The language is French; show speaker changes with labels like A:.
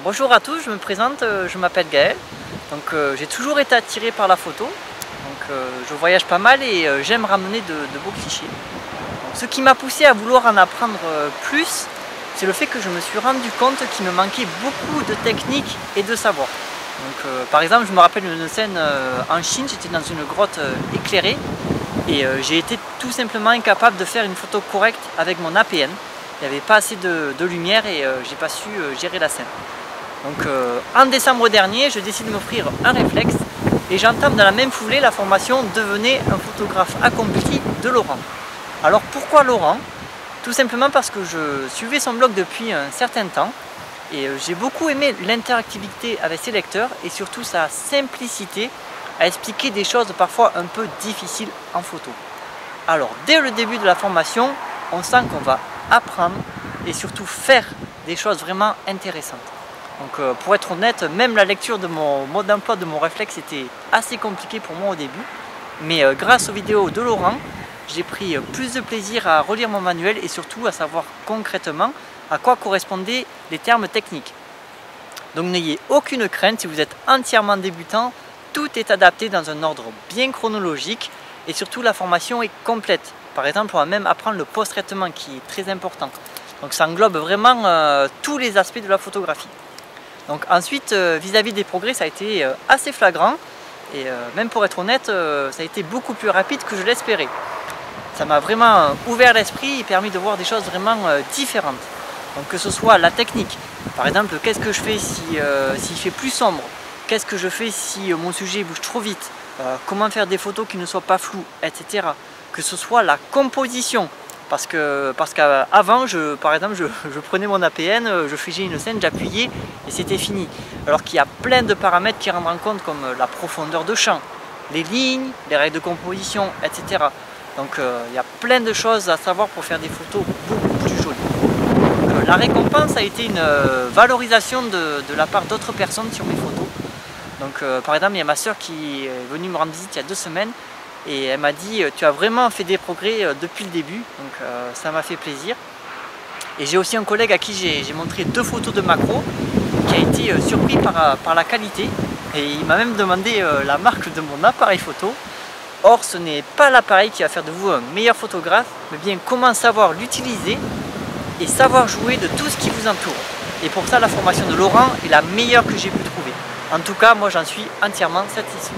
A: Bonjour à tous, je me présente, je m'appelle Gaël. J'ai toujours été attiré par la photo. Je voyage pas mal et j'aime ramener de beaux clichés. Ce qui m'a poussé à vouloir en apprendre plus, c'est le fait que je me suis rendu compte qu'il me manquait beaucoup de techniques et de savoir. Par exemple, je me rappelle une scène en Chine, j'étais dans une grotte éclairée et j'ai été tout simplement incapable de faire une photo correcte avec mon APN. Il n'y avait pas assez de lumière et j'ai pas su gérer la scène. En décembre dernier, je décide de m'offrir un réflexe et j'entame dans la même foulée la formation Devenez un photographe accompli de Laurent. Alors pourquoi Laurent? Tout simplement parce que je suivais son blog depuis un certain temps et j'ai beaucoup aimé l'interactivité avec ses lecteurs et surtout sa simplicité à expliquer des choses parfois un peu difficiles en photo. Alors dès le début de la formation, on sent qu'on va apprendre et surtout faire des choses vraiment intéressantes. Pour être honnête, même la lecture de mon mode d'emploi de mon réflexe était assez compliqué pour moi au début. Mais grâce aux vidéos de Laurent, j'ai pris plus de plaisir à relire mon manuel et surtout à savoir concrètement à quoi correspondaient les termes techniques. Donc n'ayez aucune crainte si vous êtes entièrement débutant, tout est adapté dans un ordre bien chronologique et surtout la formation est complète. Par exemple, on va même apprendre le post-traitement qui est très important. Donc ça englobe vraiment tous les aspects de la photographie. Ensuite, vis-à-vis des progrès, ça a été assez flagrant et même pour être honnête, ça a été beaucoup plus rapide que je l'espérais. Ça m'a vraiment ouvert l'esprit et permis de voir des choses vraiment différentes. Donc que ce soit la technique, par exemple, qu'est-ce que je fais s'il fait plus sombre, qu'est-ce que je fais si mon sujet bouge trop vite, comment faire des photos qui ne soient pas floues, etc. Que ce soit la composition. Parce qu'avant, par exemple, je prenais mon APN, je figeais une scène, j'appuyais et c'était fini. Alors qu'il y a plein de paramètres qui rentrent en compte comme la profondeur de champ, les lignes, les règles de composition, etc. Il y a plein de choses à savoir pour faire des photos beaucoup plus jolies. La récompense a été une valorisation de la part d'autres personnes sur mes photos. Par exemple, il y a ma soeur qui est venue me rendre visite il y a 2 semaines. Et elle m'a dit tu as vraiment fait des progrès depuis le début, ça m'a fait plaisir. Et j'ai aussi un collègue à qui j'ai montré 2 photos de macro qui a été surpris par la qualité et il m'a même demandé la marque de mon appareil photo. Or ce n'est pas l'appareil qui va faire de vous un meilleur photographe, mais bien comment savoir l'utiliser et savoir jouer de tout ce qui vous entoure. Et pour ça la formation de Laurent est la meilleure que j'ai pu trouver. En tout cas moi j'en suis entièrement satisfait.